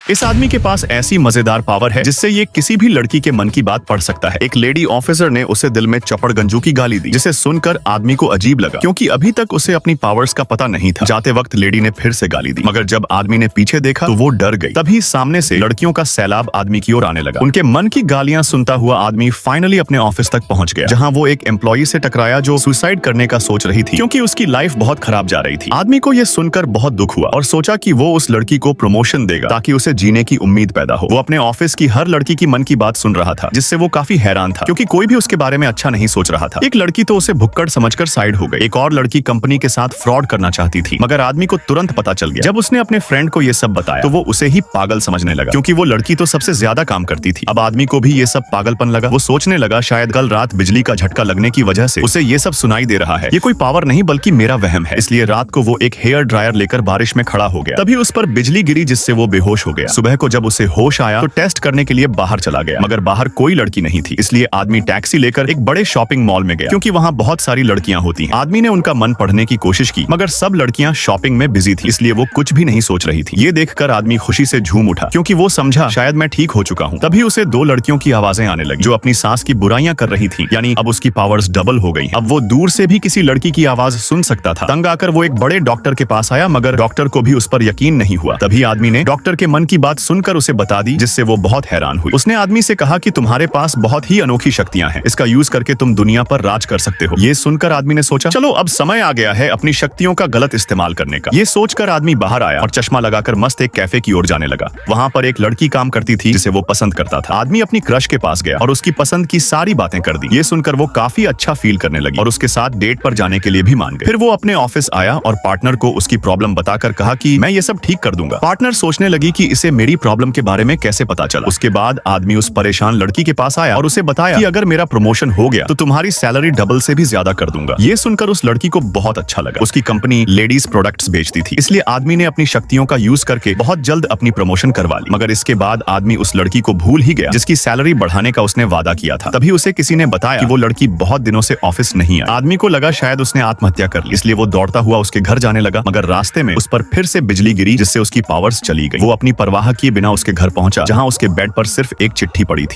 इस आदमी के पास ऐसी मजेदार पावर है जिससे ये किसी भी लड़की के मन की बात पढ़ सकता है। एक लेडी ऑफिसर ने उसे दिल में चपड़गंजू की गाली दी, जिसे सुनकर आदमी को अजीब लगा क्योंकि अभी तक उसे अपनी पावर्स का पता नहीं था। जाते वक्त लेडी ने फिर से गाली दी, मगर जब आदमी ने पीछे देखा तो वो डर गई। तभी सामने से लड़कियों का सैलाब आदमी की ओर आने लगा। उनके मन की गालियां सुनता हुआ आदमी फाइनली अपने ऑफिस तक पहुंच गया, जहां वो एक एम्प्लॉई से टकराया जो सुसाइड करने का सोच रही थी क्योंकि उसकी लाइफ बहुत खराब जा रही थी। आदमी को यह सुनकर बहुत दुख हुआ और सोचा कि वो उस लड़की को प्रमोशन देगा ताकि उसे जीने की उम्मीद पैदा हो। वो अपने ऑफिस की हर लड़की की मन की बात सुन रहा था, जिससे वो काफी हैरान था क्योंकि कोई भी उसके बारे में अच्छा नहीं सोच रहा था। एक लड़की तो उसे भुक्कड़ समझकर साइड हो गई। एक और लड़की कंपनी के साथ फ्रॉड करना चाहती थी, मगर आदमी को तुरंत पता चल गया। जब उसने अपने फ्रेंड को ये सब बताया तो वो उसे ही पागल समझने लगा क्योंकि वो लड़की तो सबसे ज्यादा काम करती थी। अब आदमी को भी ये सब पागलपन लगा। वो सोचने लगा शायद कल रात बिजली का झटका लगने की वजह से उसे ये सब सुनाई दे रहा है। ये कोई पावर नहीं बल्कि मेरा वहम है। इसलिए रात को वो एक हेयर ड्रायर लेकर बारिश में खड़ा हो गया। तभी उस पर बिजली गिरी जिससे वो बेहोश हो गया। सुबह को जब उसे होश आया तो टेस्ट करने के लिए बाहर चला गया, मगर बाहर कोई लड़की नहीं थी। इसलिए आदमी टैक्सी लेकर एक बड़े शॉपिंग मॉल में गया क्योंकि वहाँ बहुत सारी लड़कियां होती हैं। आदमी ने उनका मन पढ़ने की कोशिश की, मगर सब लड़कियां शॉपिंग में बिजी थी, इसलिए वो कुछ भी नहीं सोच रही थी। ये देखकर आदमी खुशी से झूम उठा क्योंकि वो समझा शायद मैं ठीक हो चुका हूँ। तभी उसे दो लड़कियों की आवाजें आने लगी जो अपनी सास की बुराइयां कर रही थी, यानी अब उसकी पावर्स डबल हो गई। अब वो दूर से भी किसी लड़की की आवाज सुन सकता था। तंग आकर वो एक बड़े डॉक्टर के पास आया, मगर डॉक्टर को भी उस पर यकीन नहीं हुआ। तभी आदमी ने डॉक्टर के मन की बात सुनकर उसे बता दी, जिससे वो बहुत हैरान हुई। उसने आदमी से कहा कि तुम्हारे पास बहुत ही अनोखी शक्तियां हैं, इसका यूज करके तुम दुनिया पर राज कर सकते हो। ये सुनकर आदमी ने सोचा चलो अब समय आ गया है अपनी शक्तियों का गलत इस्तेमाल करने का। ये सोचकर आदमी बाहर आया और चश्मा लगाकर मस्त एक कैफे की ओर जाने लगा। वहाँ पर एक लड़की काम करती थी जिसे वो पसंद करता था। आदमी अपनी क्रश के पास गया और उसकी पसंद की सारी बातें कर दी। ये सुनकर वो काफी अच्छा फील करने लगी और उसके साथ डेट पर जाने के लिए भी मान गए। फिर वो अपने ऑफिस आया और पार्टनर को उसकी प्रॉब्लम बताकर कहा कि मैं ये सब ठीक कर दूंगा। पार्टनर सोचने लगी कि इसे मेरी प्रॉब्लम के बारे में कैसे पता चला। उसके बाद आदमी उस परेशान लड़की के पास आया और उसे बताया कि अगर मेरा प्रमोशन हो गया तो तुम्हारी सैलरी डबल से भी ज्यादा कर दूंगा। ये सुनकर उस लड़की को बहुत अच्छा लगा। उसकी कंपनी लेडीज प्रोडक्ट्स बेचती थी, इसलिए आदमी ने अपनी शक्तियों का यूज करके बहुत जल्द अपनी प्रमोशन करवा ली। मगर इसके बाद आदमी उस लड़की को भूल ही गया जिसकी सैलरी बढ़ाने का उसने वादा किया था। तभी उसे किसी ने बताया कि वो लड़की बहुत दिनों से ऑफिस नहीं आई। आदमी को लगा शायद उसने आत्महत्या कर ली, इसलिए वो दौड़ता हुआ उसके घर जाने लगा, मगर रास्ते में उस पर फिर से बिजली गिरी जिससे उसकी पावर्स चली गई। वो अपनी परवाह किए बिना उसके घर पहुंचा, जहां उसके बेड पर सिर्फ एक चिट्ठी पड़ी थी।